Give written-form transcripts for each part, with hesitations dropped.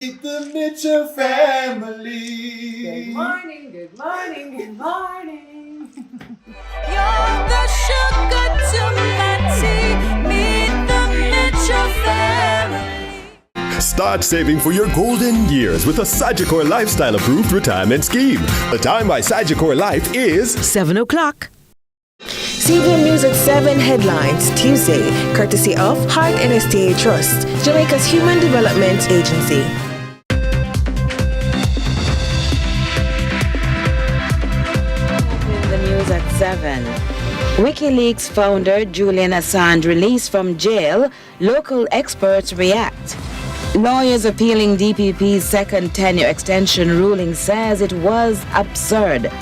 The Mitchell family. Good morning, good morning, good morning. You're the sugar to my tea. Meet the Mitchell family. Start saving for your golden years with a Sagicor Lifestyle Approved Retirement Scheme. The time by Sagicor Life is 7 o'clock. CVM News at 7 headlines Tuesday, courtesy of Heart NSTA Trust, Jamaica's Human Development Agency. In the news at 7. WikiLeaks founder Julian Assange released from jail. Local experts react. Lawyers appealing DPP's second tenure extension ruling says it was absurd.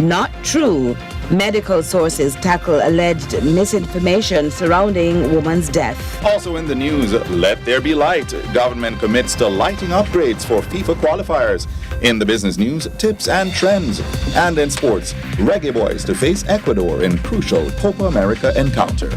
Not true. Medical sources tackle alleged misinformation surrounding woman's death. Also in the news, let there be light. Government commits to lighting upgrades for FIFA qualifiers. In the business news, tips and trends. And in sports, Reggae Boys to face Ecuador in crucial Copa America encounter.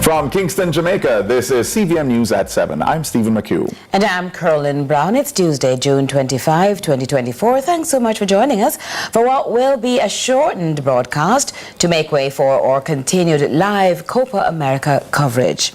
From Kingston, Jamaica, this is CVM News at 7. I'm Stephen McHugh. And I'm Carolyn Brown. It's Tuesday, June 25, 2024. Thanks so much for joining us for what will be a shortened broadcast to make way for our continued live Copa America coverage.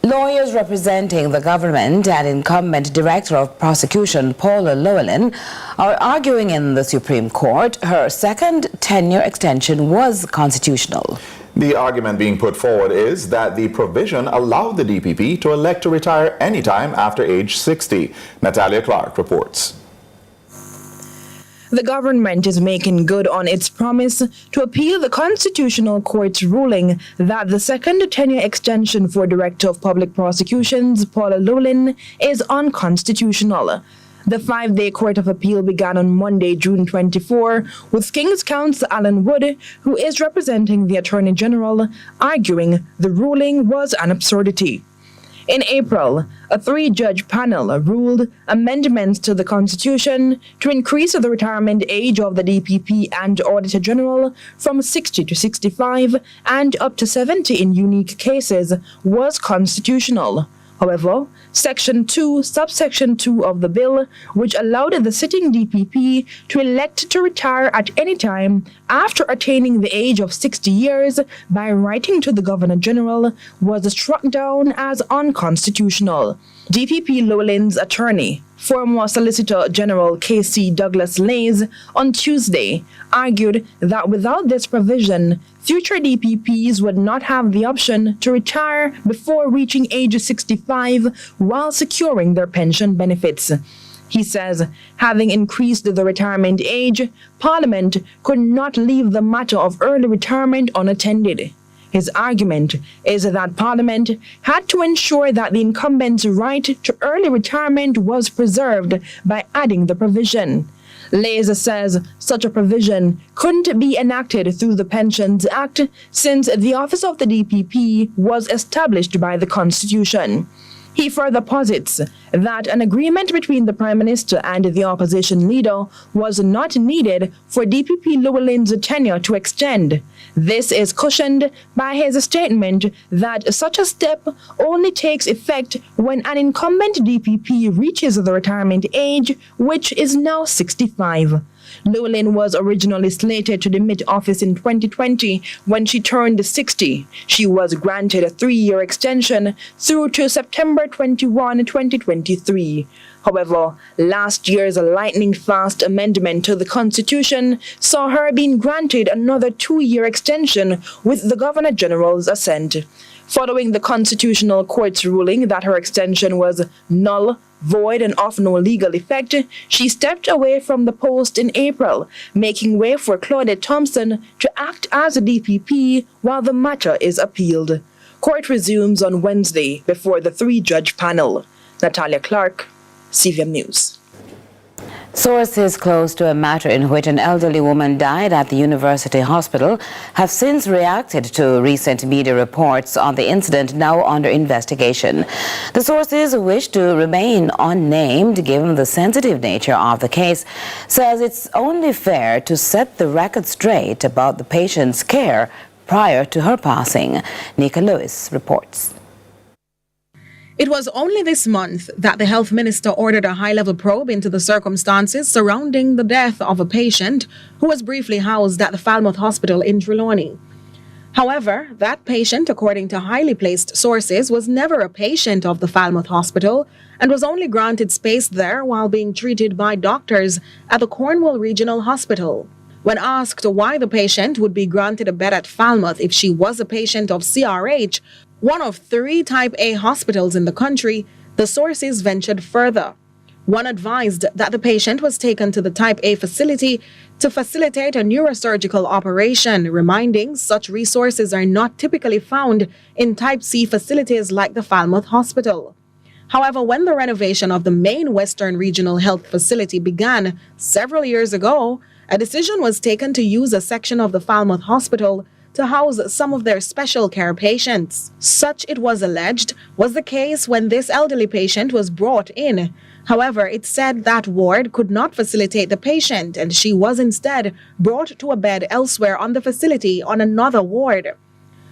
Lawyers representing the government and incumbent Director of Prosecution Paula Llewellyn are arguing in the Supreme Court her second tenure extension was constitutional. The argument being put forward is that the provision allowed the DPP to elect to retire anytime after age 60. Natalia Clark reports. The government is making good on its promise to appeal the Constitutional Court's ruling that the second tenure extension for Director of Public Prosecutions, Paula Llewellyn, is unconstitutional. The 5-day Court of Appeal began on Monday, June 24, with King's Counsel Alan Wood, who is representing the Attorney General, arguing the ruling was an absurdity. In April, a 3-judge panel ruled amendments to the Constitution to increase the retirement age of the DPP and Auditor General from 60 to 65 and up to 70 in unique cases was constitutional. However, Section 2, Subsection 2 of the bill, which allowed the sitting DPP to elect to retire at any time after attaining the age of 60 years by writing to the Governor General, was struck down as unconstitutional. DPP Llewellyn's attorney, former Solicitor General K.C. Douglas Lays, on Tuesday argued that without this provision, future DPPs would not have the option to retire before reaching age 65 while securing their pension benefits. He says, having increased the retirement age, Parliament could not leave the matter of early retirement unattended. His argument is that Parliament had to ensure that the incumbent's right to early retirement was preserved by adding the provision. Lays says such a provision couldn't be enacted through the Pensions Act since the office of the DPP was established by the Constitution. He further posits that an agreement between the Prime Minister and the opposition leader was not needed for DPP Llewellyn's tenure to extend. This is cushioned by his statement that such a step only takes effect when an incumbent DPP reaches the retirement age, which is now 65. Llewellyn was originally slated to demit office in 2020 when she turned 60. She was granted a 3-year extension through to September 21, 2023. However, last year's lightning-fast amendment to the Constitution saw her being granted another 2-year extension with the Governor General's assent. Following the Constitutional Court's ruling that her extension was null, void, and of no legal effect, she stepped away from the post in April, making way for Claudette Thompson to act as a DPP while the matter is appealed. Court resumes on Wednesday before the 3-judge panel. Natalia Clark, CVM News. Sources close to a matter in which an elderly woman died at the university hospital have since reacted to recent media reports on the incident now under investigation. The sources, who wish to remain unnamed given the sensitive nature of the case, says it's only fair to set the record straight about the patient's care prior to her passing. Nika Lewis reports. It was only this month that the health minister ordered a high-level probe into the circumstances surrounding the death of a patient who was briefly housed at the Falmouth Hospital in Trelawney. However, that patient, according to highly placed sources, was never a patient of the Falmouth Hospital and was only granted space there while being treated by doctors at the Cornwall Regional Hospital. When asked why the patient would be granted a bed at Falmouth if she was a patient of CRH, one of 3 Type A hospitals in the country, the sources ventured further. One advised that the patient was taken to the Type A facility to facilitate a neurosurgical operation, reminding such resources are not typically found in Type C facilities like the Falmouth Hospital. However, when the renovation of the main Western Regional Health Facility began several years ago, a decision was taken to use a section of the Falmouth Hospital to house some of their special care patients. Such, it was alleged, was the case when this elderly patient was brought in. However, it said that ward could not facilitate the patient, and she was instead brought to a bed elsewhere on the facility on another ward.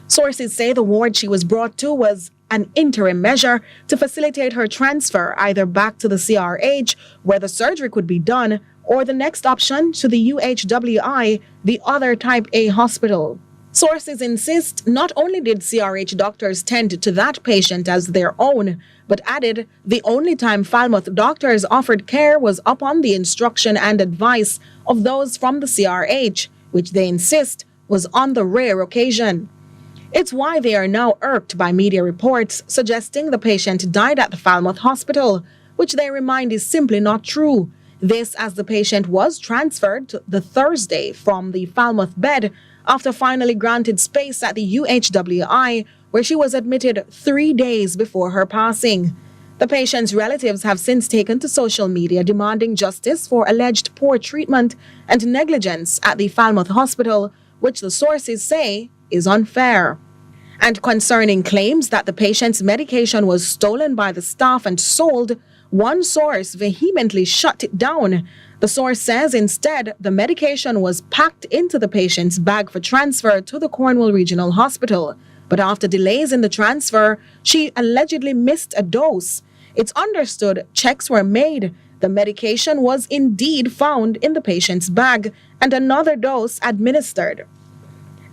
Sources say the ward she was brought to was an interim measure to facilitate her transfer either back to the CRH, where the surgery could be done, or the next option to the UHWI, the other Type A hospital. Sources insist not only did CRH doctors tend to that patient as their own, but added the only time Falmouth doctors offered care was upon the instruction and advice of those from the CRH, which they insist was on the rare occasion. It's why they are now irked by media reports suggesting the patient died at the Falmouth Hospital, which they remind is simply not true. This as the patient was transferred the Thursday from the Falmouth bed after finally granted space at the UHWI, where she was admitted 3 days before her passing. The patient's relatives have since taken to social media demanding justice for alleged poor treatment and negligence at the Falmouth Hospital, which the sources say is unfair. And concerning claims that the patient's medication was stolen by the staff and sold, one source vehemently shut it down. The source says instead the medication was packed into the patient's bag for transfer to the Cornwall Regional Hospital. But after delays in the transfer, she allegedly missed a dose. It's understood checks were made. The medication was indeed found in the patient's bag and another dose administered.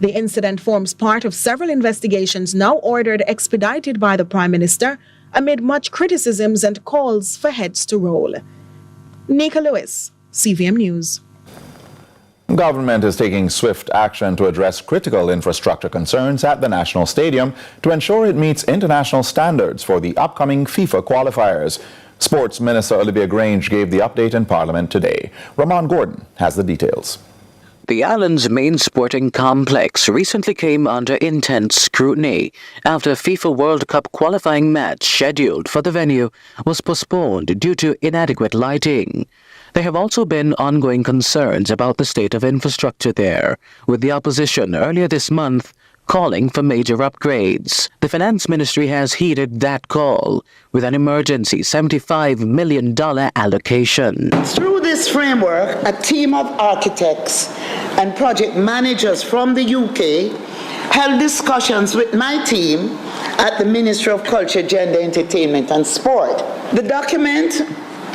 The incident forms part of several investigations now ordered expedited by the Prime Minister amid much criticisms and calls for heads to roll. Nika Lewis, CVM News. Government is taking swift action to address critical infrastructure concerns at the National Stadium to ensure it meets international standards for the upcoming FIFA qualifiers. Sports Minister Olivia Grange gave the update in Parliament today. Ramon Gordon has the details. The island's main sporting complex recently came under intense scrutiny after a FIFA World Cup qualifying match scheduled for the venue was postponed due to inadequate lighting. There have also been ongoing concerns about the state of infrastructure there, with the opposition earlier this month calling for major upgrades. The Finance Ministry has heeded that call with an emergency $75 million allocation. Through this framework, a team of architects and project managers from the UK held discussions with my team at the Ministry of Culture, Gender, Entertainment and Sport. The document,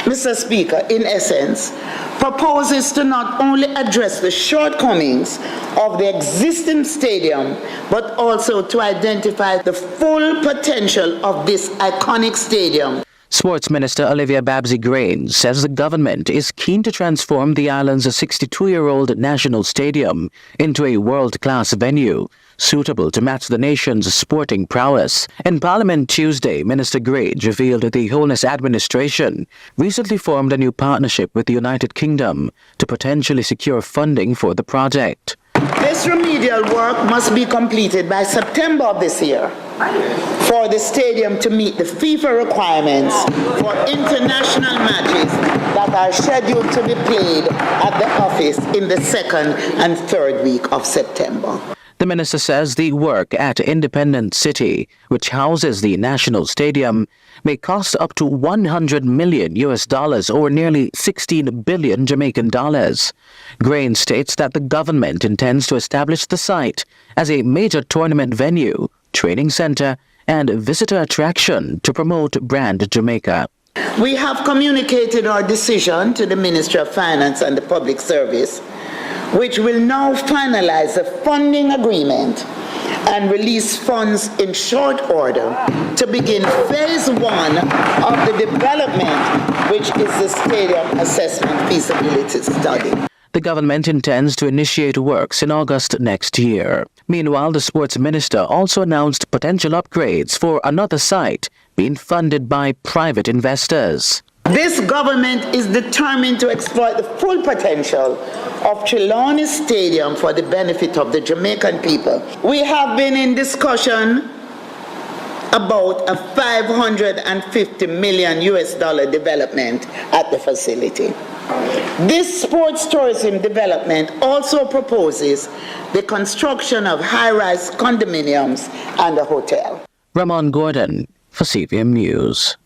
Mr. Speaker, in essence, proposes to not only address the shortcomings of the existing stadium, but also to identify the full potential of this iconic stadium. Sports Minister Olivia Babsy-Grange says the government is keen to transform the island's 62-year-old national stadium into a world-class venue, suitable to match the nation's sporting prowess. In Parliament Tuesday, Minister Grange revealed the Holness administration recently formed a new partnership with the United Kingdom to potentially secure funding for the project. This remedial work must be completed by September of this year for the stadium to meet the FIFA requirements for international matches that that are scheduled to be played at the office in the second and third week of September. The minister says the work at Independence City, which houses the National Stadium, may cost up to $100 million or nearly 16 billion Jamaican dollars. Grain states that the government intends to establish the site as a major tournament venue, training center, and visitor attraction to promote brand Jamaica. We have communicated our decision to the Ministry of Finance and the Public Service, which will now finalize the funding agreement and release funds in short order to begin phase 1 of the development, which is the Stadium Assessment Feasibility Study. The government intends to initiate works in August next year. Meanwhile, the sports minister also announced potential upgrades for another site being funded by private investors. This government is determined to exploit the full potential of Trelawney Stadium for the benefit of the Jamaican people. We have been in discussion about a $550 million development at the facility. This sports tourism development also proposes the construction of high-rise condominiums and a hotel. Ramon Gordon for CVM News.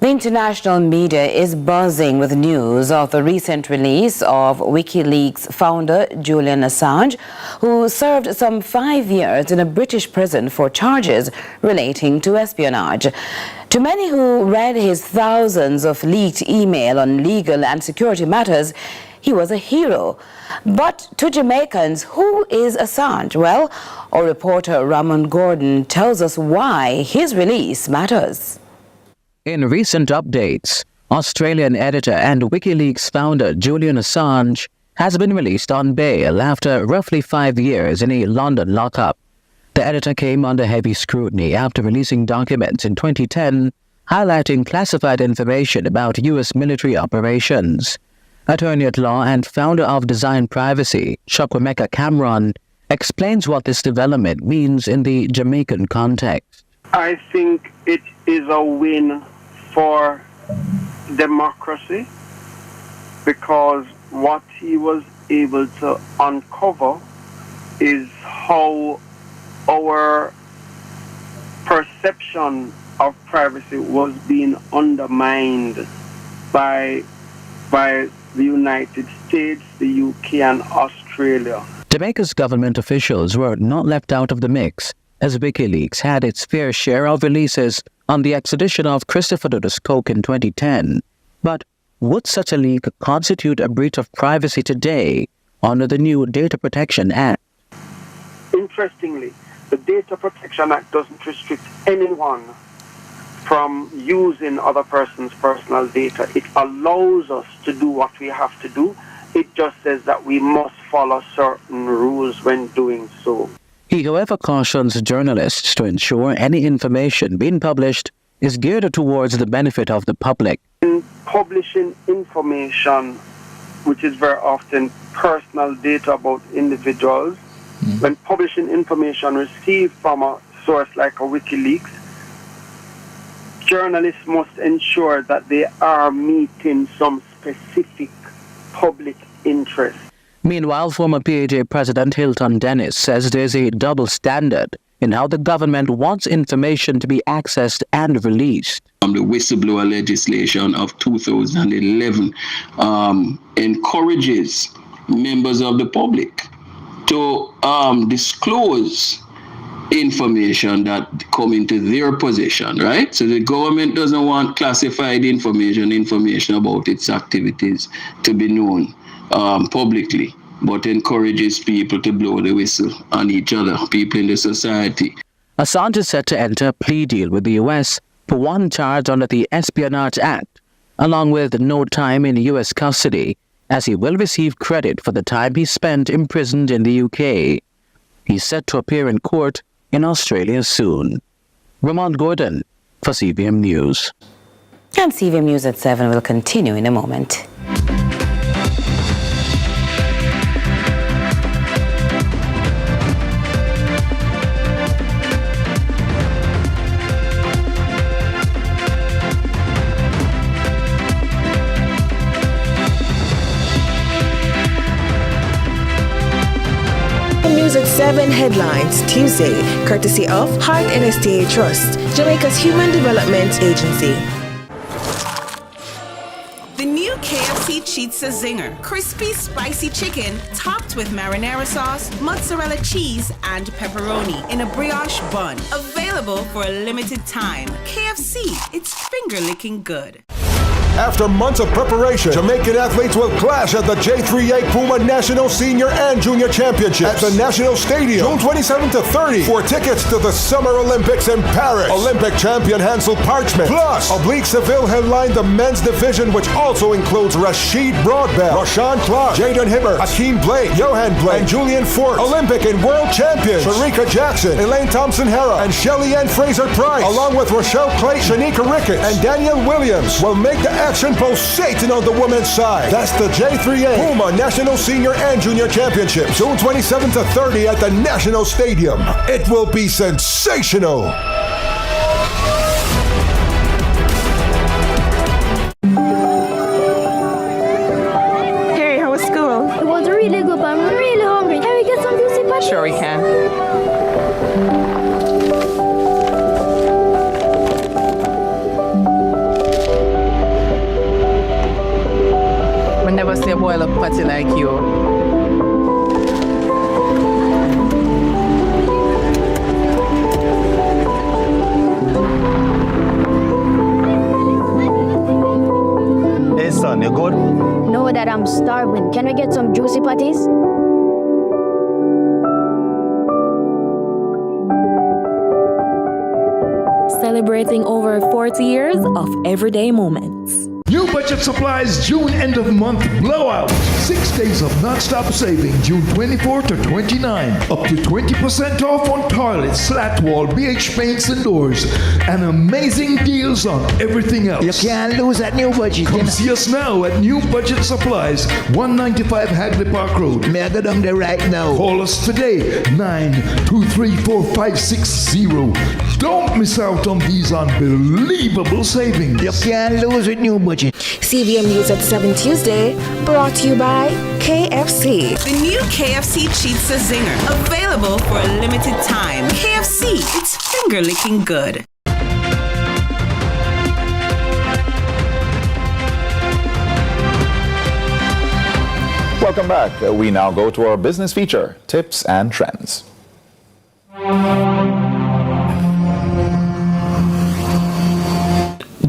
The international media is buzzing with news of the recent release of WikiLeaks founder Julian Assange, who served some 5 years in a British prison for charges relating to espionage. To many who read his thousands of leaked email on legal and security matters, he was a hero. But to Jamaicans, who is Assange? Well, our reporter Ramon Gordon tells us why his release matters. In recent updates, Australian editor and WikiLeaks founder Julian Assange has been released on bail after roughly 5 years in a London lockup. The editor came under heavy scrutiny after releasing documents in 2010 highlighting classified information about U.S. military operations. Attorney at law and founder of Design Privacy, Chukwemeka Cameron, explains what this development means in the Jamaican context. I think it is a win for democracy because what he was able to uncover is how our perception of privacy was being undermined by the United States, the UK and Australia. Jamaica's government officials were not left out of the mix, as WikiLeaks had its fair share of releases on the extradition of Christopher Dudas Coke in 2010. But would such a leak constitute a breach of privacy today under the new Data Protection Act? Interestingly, the Data Protection Act doesn't restrict anyone from using other person's personal data. It allows us to do what we have to do. It just says that we must follow certain rules when doing so. He, however, cautions journalists to ensure any information being published is geared towards the benefit of the public. In publishing information, which is very often personal data about individuals, when publishing information received from a source like a WikiLeaks, journalists must ensure that they are meeting some specific public interest. Meanwhile, former PAJ President Hilton Dennis says there's a double standard in how the government wants information to be accessed and released. The whistleblower legislation of 2011 encourages members of the public to disclose information that come into their possession, right? So the government doesn't want classified information about its activities to be known publicly, but encourages people to blow the whistle on each other, people in the society. Assange is set to enter a plea deal with the U.S. for one charge under the Espionage Act, along with no time in U.S. custody, as he will receive credit for the time he spent imprisoned in the UK. He's set to appear in court in Australia soon. Ramon Gordon for CVM News. And CVM News at 7 will continue in a moment. 7 Headlines Tuesday, courtesy of Heart NSTA Trust, Jamaica's Human Development Agency. The new KFC Cheats a Zinger. Crispy, spicy chicken topped with marinara sauce, mozzarella cheese, and pepperoni in a brioche bun. Available for a limited time. KFC, it's finger-licking good. After months of preparation, Jamaican athletes will clash at the J3A Puma National Senior and Junior Championships at the National Stadium, June 27 to 30. For tickets to the Summer Olympics in Paris, Olympic champion Hansel Parchment, plus Oblique Seville headline the men's division, which also includes Rashid Broadbell, Rashawn Clark, Jaden Hibbert, Hakeem Blake, Johan Blake, and Julian Fort. Olympic and world champions Sharika Jackson, Elaine Thompson-Hera, and Shelly Ann Fraser-Price, along with Rochelle Clay, Shanika Ricketts, and Danielle Williams, will make the action pulsating on the women's side. That's the J3A Puma National Senior and Junior Championship, June 27 to 30 at the National Stadium. It will be sensational. Hey, how was school? It was really good, but I'm really hungry. Can we get some juicy pie? Sure we can. I never see a boil up patty like you. Hey son, you good? No, Dad, I'm starving. Can we get some juicy patties? Celebrating over 40 years of everyday moments. New Budget Supplies June end of month blowout. 6 days of non-stop saving June 24 to 29. Up to 20% off on toilets, slat wall, BH paints and doors. And amazing deals on everything else. You can't lose at New Budget. Come see us now at New Budget Supplies, 195 Hagley Park Road. May I go down there right now? Call us today, 9234560. Don't miss out on these unbelievable savings. You can't lose with New Budget. CVM News at 7 Tuesday, brought to you by KFC. The new KFC Cheats a Zinger. Available for a limited time. KFC, it's finger-licking good. Welcome back. We now go to our business feature, Tips and Trends.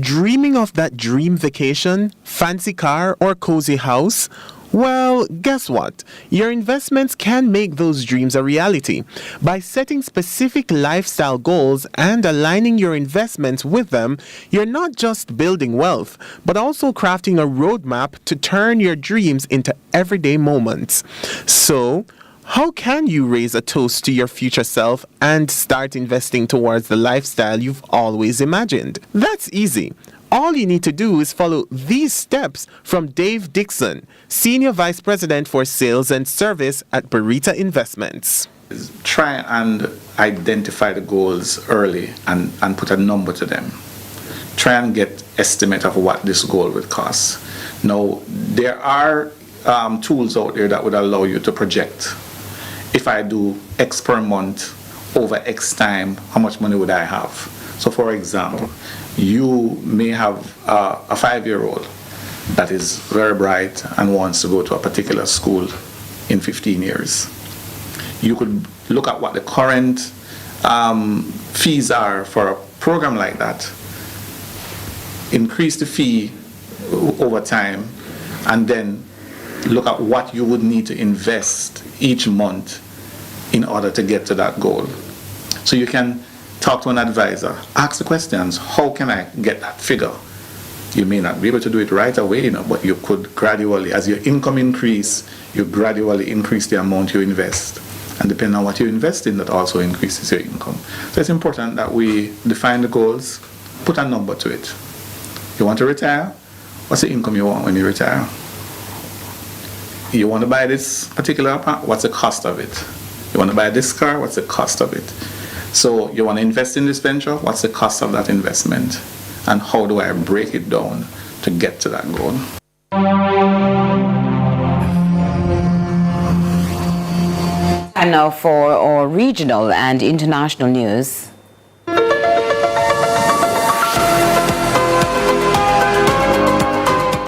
Dreaming of that dream vacation, fancy car, or cozy house? Well, guess what? Your investments can make those dreams a reality. By setting specific lifestyle goals and aligning your investments with them, you're not just building wealth, but also crafting a roadmap to turn your dreams into everyday moments. So, how can you raise a toast to your future self and start investing towards the lifestyle you've always imagined? That's easy. All you need to do is follow these steps from Dave Dixon, Senior Vice President for Sales and Service at Barita Investments. Try and identify the goals early and put a number to them. Try and get estimate of what this goal would cost. Now, there are tools out there that would allow you to project. If I do X per month over X time, how much money would I have? So for example, you may have a 5-year-old that is very bright and wants to go to a particular school in 15 years. You could look at what the current fees are for a program like that, increase the fee over time, and then look at what you would need to invest each month in order to get to that goal. So you can talk to an advisor, ask the questions, how can I get that figure? You may not be able to do it right away, but you could gradually, as your income increase, you gradually increase the amount you invest. And depending on what you invest in, that also increases your income. So it's important that we define the goals, put a number to it. You want to retire? What's the income you want when you retire? You want to buy this particular apartment? What's the cost of it? You want to buy this car? What's the cost of it? So you want to invest in this venture? What's the cost of that investment? And how do I break it down to get to that goal? And now for our regional and international news.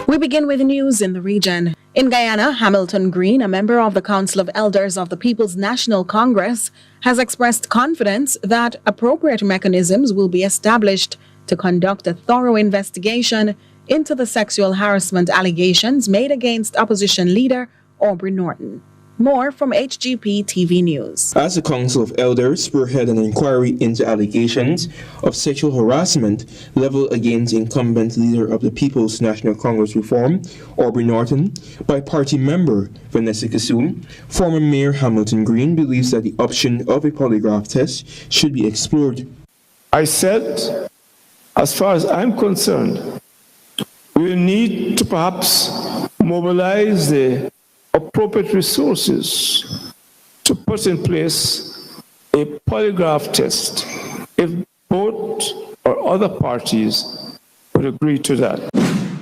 We begin with news in the region. In Guyana, Hamilton Green, a member of the Council of Elders of the People's National Congress, has expressed confidence that appropriate mechanisms will be established to conduct a thorough investigation into the sexual harassment allegations made against opposition leader Aubrey Norton. More from HGP TV News. As the Council of Elders spearhead an inquiry into allegations of sexual harassment leveled against incumbent leader of the People's National Congress Reform, Aubrey Norton, by party member Vanessa Kassoum, former Mayor Hamilton Green believes that the option of a polygraph test should be explored. I said, as far as I'm concerned, we need to perhaps mobilize the appropriate resources to put in place a polygraph test if both or other parties would agree to that.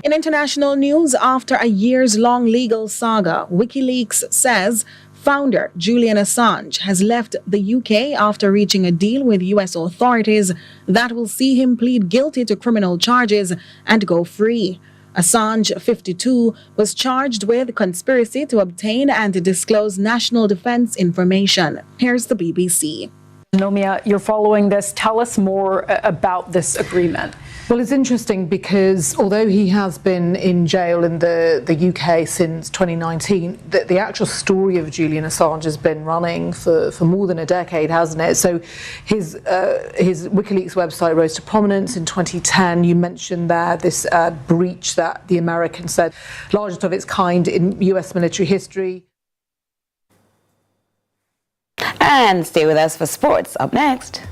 In international news, after a years-long legal saga, WikiLeaks says founder Julian Assange has left the UK after reaching a deal with US authorities that will see him plead guilty to criminal charges and go free. Assange, 52, was charged with conspiracy to obtain and disclose national defense information. Here's the BBC. Nomia, you're following this. Tell us more about this agreement. Well, it's interesting because although he has been in jail in the UK since 2019, the actual story of Julian Assange has been running for more than a decade, hasn't it? So his WikiLeaks website rose to prominence in 2010. You mentioned there this breach that the Americans said, largest of its kind in US military history. And stay with us for sports. Up next.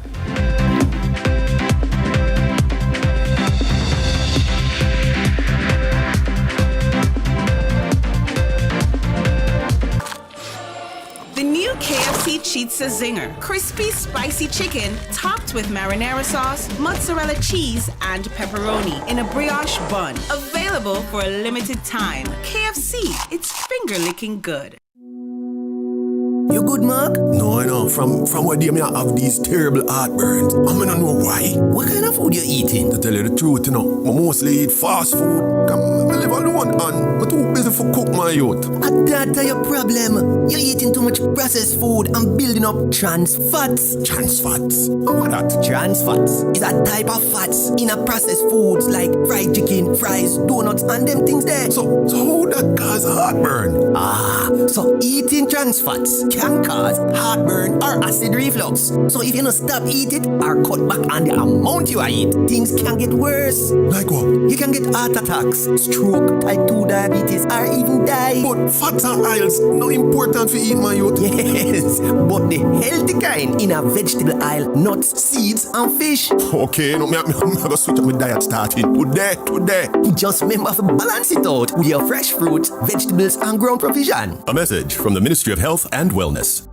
The new KFC Chizza Zinger. Crispy, spicy chicken topped with marinara sauce, mozzarella cheese, and pepperoni in a brioche bun. Available for a limited time. KFC, it's finger-licking good. You good, Mark? No, I know. From what day I have these terrible heartburns. I don't know why. What kind of food you eating? To tell you the truth, I mostly eat fast food. I live alone and I'm too busy for cook my youth. That's your problem. You're eating too much processed food and building up trans fats. Trans fats? What that? Trans fats is a type of fats in a processed foods like fried chicken, fries, donuts, and them things there. So how that cause heartburn? So eating trans fats can cause heartburn or acid reflux. So if you don't stop eating or cut back on the amount you eat, things can get worse. Like what? You can get heart attacks, stroke, type 2 diabetes, or even die. But fats and oils not important for eating, my youth. Yes, but the healthy kind in a vegetable aisle, nuts, seeds, and fish. Okay, no, I'm gonna switch up my diet starting today. Just remember to balance it out with your fresh fruits, vegetables, and ground provision. A message from the Ministry of Health and Wellness.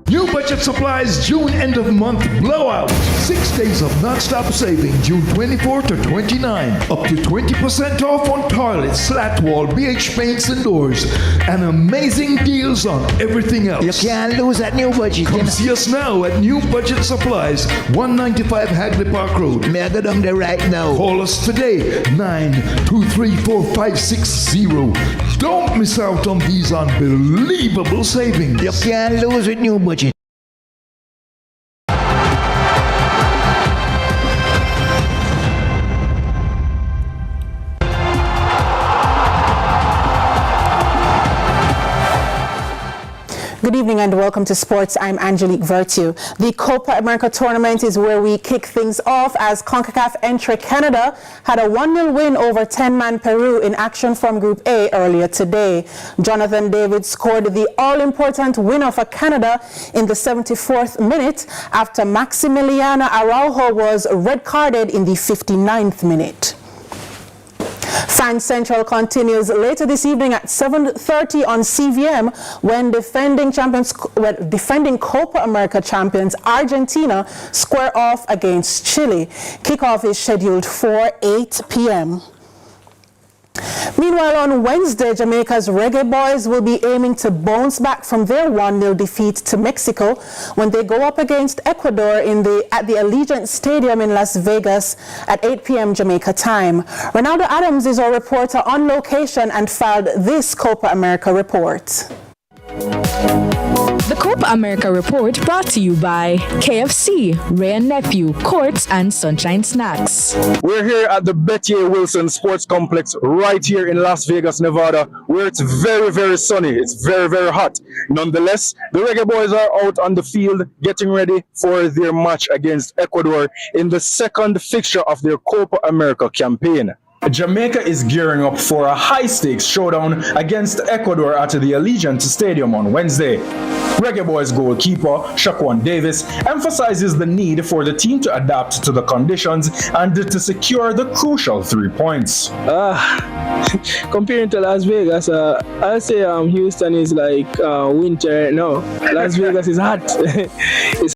New Budget Supplies June end of month blowout. 6 days of non-stop saving June 24 to 29. Up to 20% off on toilets, slat wall, BH paints and doors. And amazing deals on everything else. You can't lose at New Budget. Come see us now at New Budget Supplies, 195 Hagley Park Road. May I go down there right now? Call us today, 9234560. Don't miss out on these unbelievable savings. You can't lose with New Budget. Good evening and welcome to Sports. I'm Angelique Virtue. The Copa America tournament is where we kick things off as CONCACAF entry Canada had a 1-0 win over 10-man Peru in action from Group A earlier today. Jonathan David scored the all-important winner for Canada in the 74th minute after Maximiliano Araujo was red-carded in the 59th minute. Fan Central continues later this evening at 7:30 on CVM when defending Copa America champions Argentina square off against Chile. Kickoff is scheduled for 8 p.m. Meanwhile, on Wednesday, Jamaica's Reggae Boys will be aiming to bounce back from their 1-0 defeat to Mexico when they go up against Ecuador at the Allegiant Stadium in Las Vegas at 8 p.m. Jamaica time. Ronaldo Adams is our reporter on location and filed this Copa America report. The Copa America report brought to you by KFC, Ray & Nephew, Courts and Sunshine Snacks. We're here at the Betty A. Wilson Sports Complex right here in Las Vegas, Nevada, where it's very, very sunny. It's very, very hot. Nonetheless, the Reggae Boys are out on the field getting ready for their match against Ecuador in the second fixture of their Copa America campaign. Jamaica is gearing up for a high-stakes showdown against Ecuador at the Allegiant Stadium on Wednesday. Reggae Boys goalkeeper Shaquan Davis emphasizes the need for the team to adapt to the conditions and to secure the crucial 3 points. Comparing to Las Vegas, I'll say Houston is like winter right now. Las Vegas is hot. It's